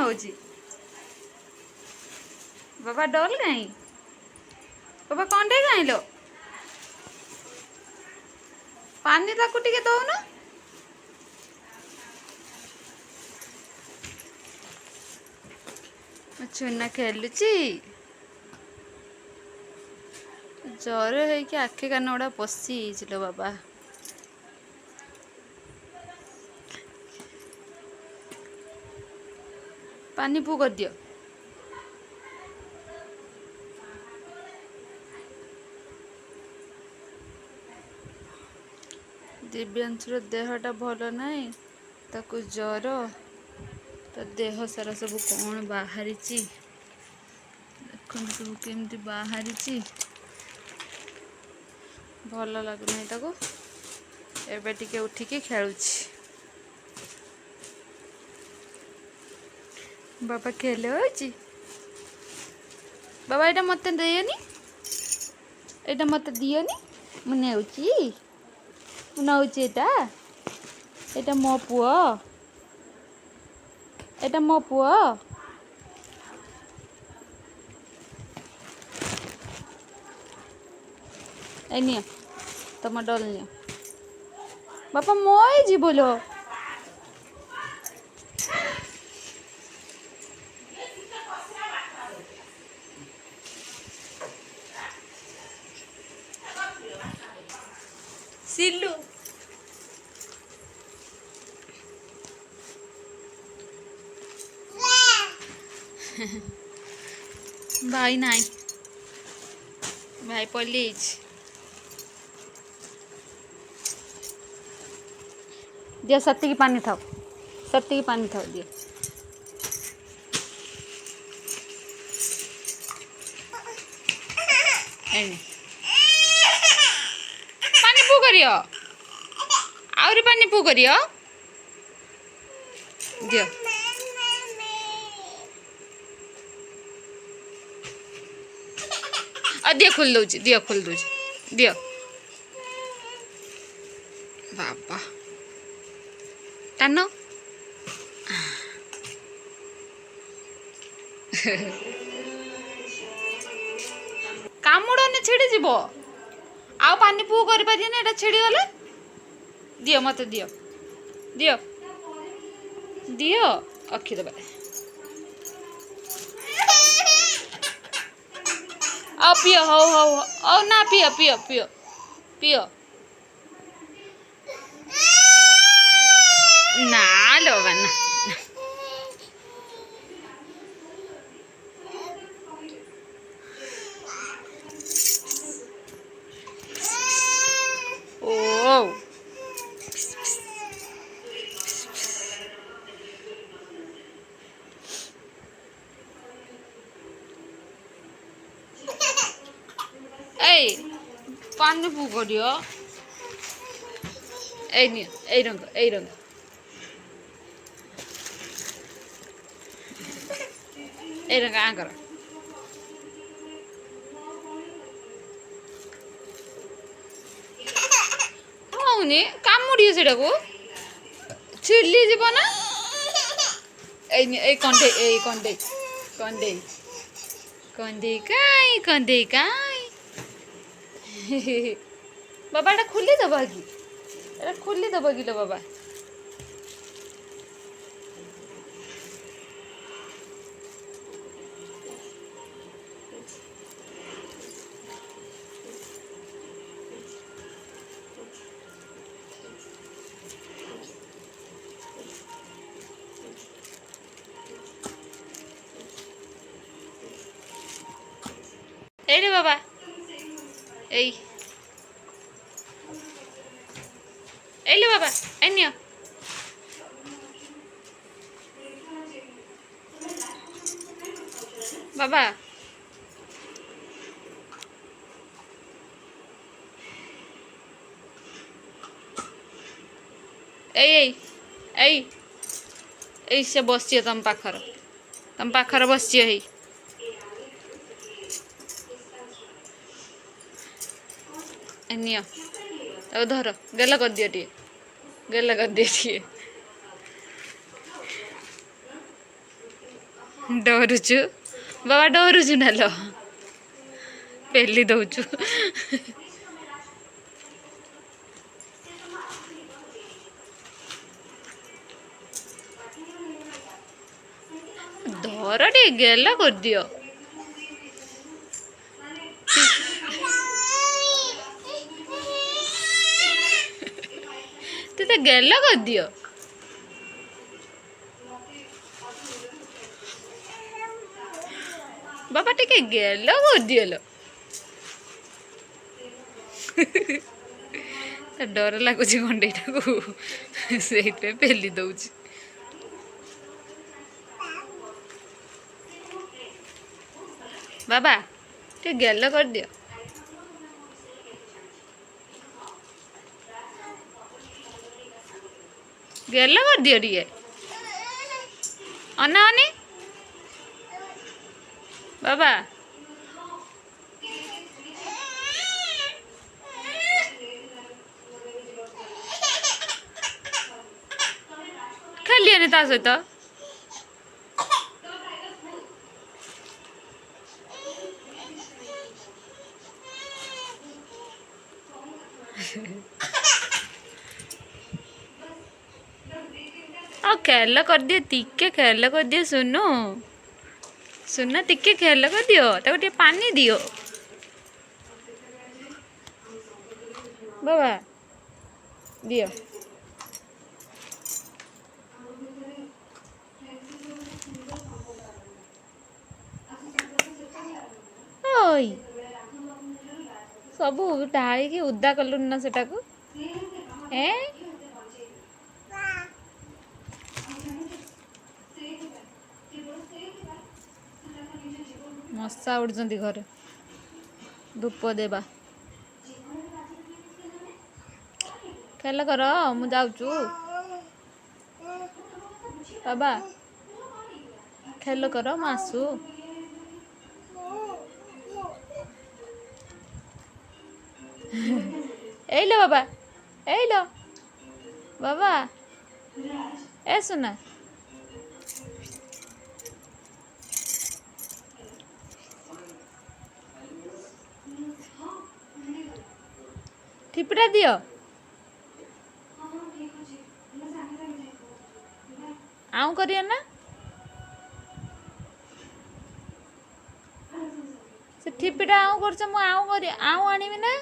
होची बाबा डल काई बाबा कौन टे खाइल पानी ताकू टिके दउन चुना खेलुची जर है कि आखि कान गुड़ा पशि लो बाबा पानी पू कर दियो दिव्यांशुर देहटा भल नाई ताकू जर तो देह सारा सब कौन बाहरी देखो सब केमती बाहरी भल लगुना ताको एबे टिके उठिकी खेलुची बाबा खेले होची बाबा एटा मत दियोनी एटा मत दियोनी मुझे मुझे एटा मो पुओ एटा मो पुओ ए नियो तुम डल नियो बापा मोई जी बोलो सिल्लू भाई नाई भाई पलीज दियो सत्ती की पानी थाओ दियो पानी पू करियो आउरी पानी पू करियो दियो दियो खोल दूची दियो बाबा टानो कामुड़ने छिड़ी जीव आउ पानी पू कर पारिए ना छिड़ी गले दियो मत दियो अखी दबा आ पियो हो ना पियो ना लो बना ओ पानी पू करियो ए रंग आकर हूनी कामुड़ी से छिड़ली जीव ना कंदे बाबा एटा खुली दबा कि लो बाबा रे बाबा ले बाबा नियो बाबा से बस तुम पाखर बस नियो धर गेला कर दियो टे ଡରୁଛୁ ବାବା, ଡରୁଛୁ ନାଲ ପେଲି ଦଉଛୁ। ଧର ଟିକେ ଗେଲ କରିଦିଅ। ତୁ ତ ଗେଲ କରିଦିଅ। ବାବା ଟିକେ ଗେଲ କରିଦିଅଲ। ତା ଡର ଲାଗୁଛି କଣ୍ଢେଇଟାକୁ, ସେଇଥିପାଇଁ ପେଲି ଦଉଛି। ବାବା ଟିକେ ଗେଲ କରିଦିଅ। ଗେଲ କରିଦିଅ ଟିକେ। ଅନା ଅନି ବାବା, ଖେଳିଆନି ତା ସହିତ। ଆଉ ଖେଲ କରିଦିଅ, ଟିକେ ଖେଲ କରିଦିଅ। ସୁନୁ ସୁନା ଟିକେ ଖେଲ କରିଦିଅ, ତାକୁ ଟିକେ ପାନି ଦିଅ। ବାବା ଦିଅ। ଓଇ ସବୁ ଢାଳିକି ଉଦା କଲୁନି ନା ସେଟାକୁ। ମଶା ଉଡ଼ୁଛନ୍ତି ଘରେ। ଧୂପ ଦେବା। ଖେଲ କର, ମୁଁ ଯାଉଛୁ। ବାବା ଖେଲ କର, ମୁଁ ଆସୁ। ଏଇଲୋ ବାବା, ଏଇଲୋ ବାବା, ଏ ସୁନା। ଠିପିଟା ଦିଅ। ଆଉଁ କରିବା ନା। ସେ ଠିପିଟା ଆଉଁ କରୁଛ, ମୁଁ ଆଉଁ ଆଣିବି ନା।